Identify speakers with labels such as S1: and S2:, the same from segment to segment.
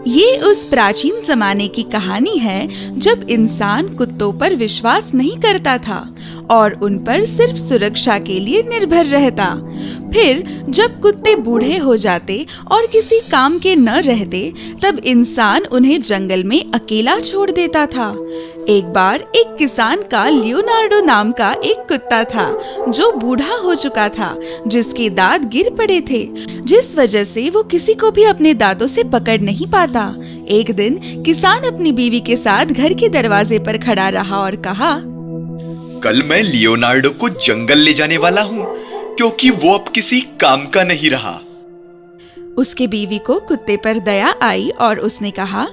S1: ये उस प्राचीन जमाने की कहानी है जब इंसान कुत्तों पर विश्वास नहीं करता था और उन पर सिर्फ सुरक्षा के लिए निर्भर रहता। फिर जब कुत्ते बूढ़े हो जाते और किसी काम के न रहते, तब इंसान उन्हें जंगल में अकेला छोड़ देता था। एक बार एक किसान का लियोनार्डो नाम का एक कुत्ता था जो बूढ़ा हो चुका था, जिसके दांत गिर पड़े थे, जिस वजह से वो किसी को भी अपने दांतों से पकड़ नहीं पाता। एक दिन किसान अपनी बीवी के साथ घर के दरवाजे पर खड़ा रहा और कहा,
S2: कल मैं लियोनार्डो को जंगल ले जाने वाला हूँ क्योंकि वो अब किसी काम का नहीं रहा।
S1: उसके बीवी को कुत्ते पर दया आई और उसने कहा,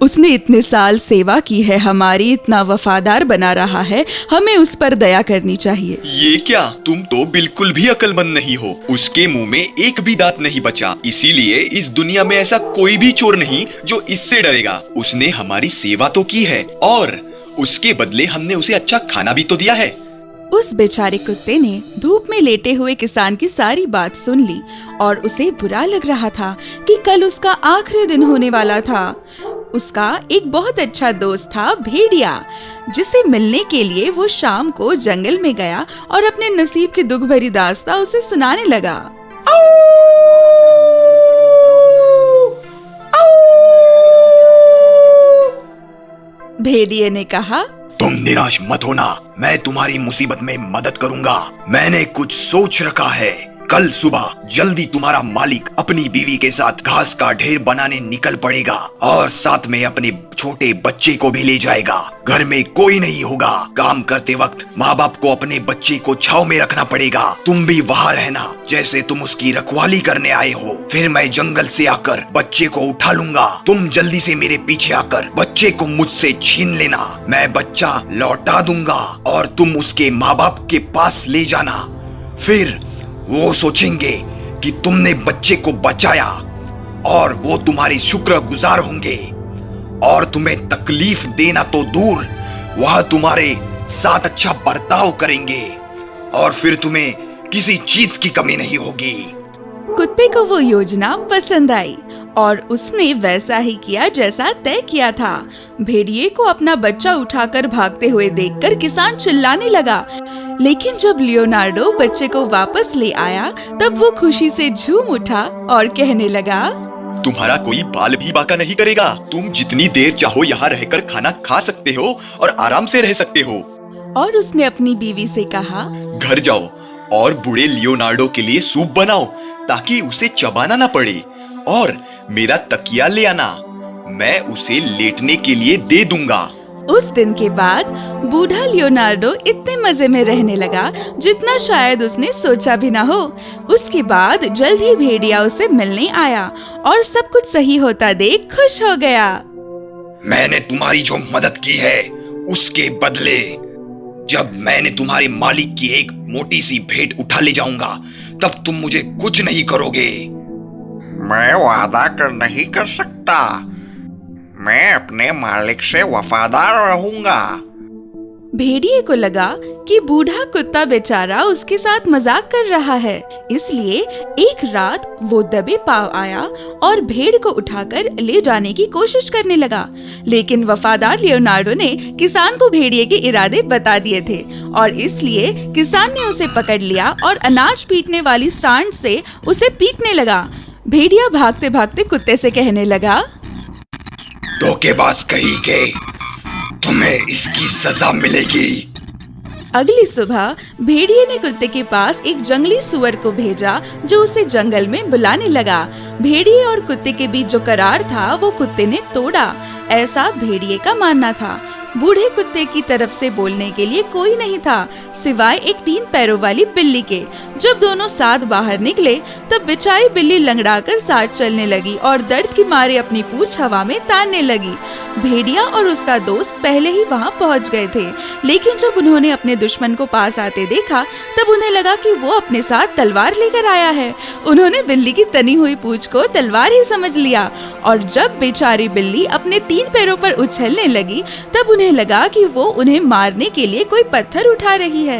S1: उसने इतने साल सेवा की है, हमारी इतना वफादार बना रहा है, हमें उस पर दया करनी चाहिए।
S2: ये क्या, तुम तो बिल्कुल भी अक्लमंद नहीं हो। उसके मुंह में एक भी दांत नहीं बचा, इसीलिए इस दुनिया में ऐसा कोई भी चोर नहीं जो इससे डरेगा। उसने हमारी सेवा तो की है और उसके बदले हमने उसे अच्छा खाना भी तो दिया है।
S1: उस बेचारे कुत्ते ने धूप में लेटे हुए किसान की सारी बात सुन ली और उसे बुरा लग रहा था कि कल उसका आखिरी दिन होने वाला था। उसका एक बहुत अच्छा दोस्त था भेड़िया, जिसे मिलने के लिए वो शाम को जंगल में गया और अपने नसीब की दुख भरी दास्तां उसे सुनाने लगा। भेड़िए ने कहा,
S3: तुम निराश मत होना, मैं तुम्हारी मुसीबत में मदद करूंगा। मैंने कुछ सोच रखा है। कल सुबह जल्दी तुम्हारा मालिक अपनी बीवी के साथ घास का ढेर बनाने निकल पड़ेगा और साथ में अपने छोटे बच्चे को भी ले जाएगा। घर में कोई नहीं होगा। काम करते वक्त माँ बाप को अपने बच्चे को छांव में रखना पड़ेगा। तुम भी वहाँ रहना जैसे तुम उसकी रखवाली करने आए हो। फिर मैं जंगल से आकर बच्चे को उठा लूंगा। तुम जल्दी से मेरे पीछे आकर बच्चे को मुझसे छीन लेना। मैं बच्चा लौटा दूंगा और तुम उसके माँ बाप के पास ले जाना। फिर वो सोचेंगे कि तुमने बच्चे को बचाया और वो तुम्हारे शुक्रगुजार होंगे और तुम्हें तकलीफ देना तो दूर, वह तुम्हारे साथ अच्छा बर्ताव करेंगे और फिर तुम्हें किसी चीज की कमी नहीं होगी।
S1: कुत्ते को वो योजना पसंद आई और उसने वैसा ही किया जैसा तय किया था। भेड़िए को अपना बच्चा उठाकर भागते हुए देखकर किसान चिल्लाने लगा, लेकिन जब लियोनार्डो बच्चे को वापस ले आया तब वो खुशी से झूम उठा और कहने लगा,
S2: तुम्हारा कोई बाल भी बाका नहीं करेगा। तुम जितनी देर चाहो यहाँ रहकर खाना खा सकते हो और आराम से रह सकते हो।
S1: और उसने अपनी बीवी से कहा,
S2: घर जाओ और बूढ़े लियोनार्डो के लिए सूप बनाओ ताकि उसे चबाना ना पड़े, और मेरा तकिया ले आना, मैं उसे लेटने के लिए दे दूंगा।
S1: उस दिन के बाद बूढ़ा लियोनार्डो इतने मजे में रहने लगा जितना शायद उसने सोचा भी ना हो। उसके बाद जल्द ही भेड़िया उसे मिलने आया और सब कुछ सही होता देख खुश हो गया।
S3: मैंने तुम्हारी जो मदद की है उसके बदले जब मैंने तुम्हारे मालिक की एक मोटी सी भेंट उठा ले जाऊंगा तब तुम मुझे कुछ नहीं करोगे।
S4: मैं वादा कर नहीं कर सकता, मैं अपने मालिक से वफादार रहूंगा।
S1: भेड़िए को लगा कि बूढ़ा कुत्ता बेचारा उसके साथ मजाक कर रहा है, इसलिए एक रात वो दबे पांव आया और भेड़ को उठाकर ले जाने की कोशिश करने लगा। लेकिन वफादार लियोनार्डो ने किसान को भेड़िए के इरादे बता दिए थे और इसलिए किसान ने उसे पकड़ लिया और अनाज पीटने वाली सांड से उसे पीटने लगा। भेड़िया भागते भागते कुत्ते से कहने लगा,
S3: धोखेबाज कहीं के, तुम्हें इसकी सजा मिलेगी।
S1: अगली सुबह भेड़िए ने कुत्ते के पास एक जंगली सुअर को भेजा जो उसे जंगल में बुलाने लगा। भेड़िए और कुत्ते के बीच जो करार था वो कुत्ते ने तोड़ा, ऐसा भेड़िए का मानना था। बूढ़े कुत्ते की तरफ से बोलने के लिए कोई नहीं था सिवाय एक 3 पैरों वाली बिल्ली के। जब दोनों साथ बाहर निकले तब बेचारी बिल्ली लंगड़ाकर साथ चलने लगी और दर्द के मारे अपनी पूंछ हवा में तानने लगी। भेड़िया और उसका दोस्त पहले ही वहां पहुंच गए थे, लेकिन जब उन्होंने अपने दुश्मन को पास आते देखा तब उन्हें लगा कि वो अपने साथ तलवार लेकर आया है। उन्होंने बिल्ली की तनी हुई पूंछ को तलवार ही समझ लिया और जब बेचारी बिल्ली अपने 3 पैरों पर उछलने लगी तब उन्हें लगा कि वो उन्हें मारने के लिए कोई पत्थर उठा रही है।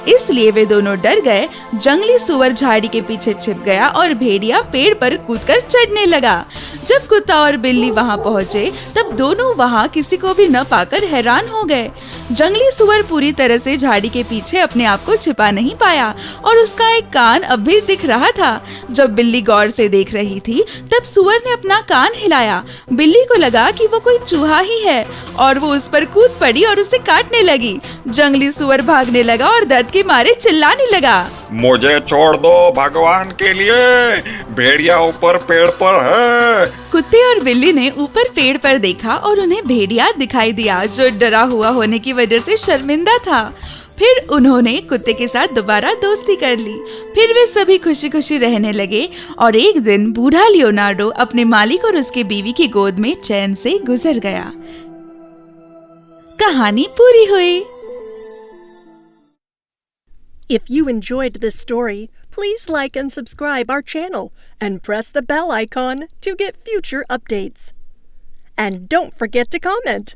S1: इसलिए वे दोनों डर गए। जंगली सुअर झाड़ी के पीछे छिप गया और भेड़िया पेड़ पर कूदकर चढ़ने लगा। जब कुत्ता और बिल्ली वहां पहुंचे तब दोनों वहां किसी को भी न पाकर हैरान हो गए। जंगली सुअर पूरी तरह से झाड़ी के पीछे अपने आप को छिपा नहीं पाया और उसका एक कान अब भी दिख रहा था। जब बिल्ली गौर से देख रही थी तब सुअर ने अपना कान हिलाया। बिल्ली को लगा कि वो कोई चूहा ही है और वो उस पर कूद पड़ी और उसे काटने लगी। जंगली सुअर भागने लगा और दर्द के मारे चिल्लाने लगा,
S4: मुझे छोड़ दो भगवान के लिए, भेड़िया ऊपर पेड़ पर है।
S1: कुत्ते और बिल्ली ने ऊपर पेड़ पर देखा और उन्हें भेड़िया दिखाई दिया जो डरा हुआ होने की वजह से शर्मिंदा था। फिर उन्होंने कुत्ते के साथ दोबारा दोस्ती कर ली। फिर वे सभी खुशी खुशी रहने लगे और एक दिन बूढ़ा लियोनार्डो अपने मालिक और उसके बीवी की गोद में चैन से गुजर गया। कहानी पूरी हुई।
S5: If you enjoyed this story, please like and subscribe our channel and press the bell icon to get future updates. And don't forget to comment.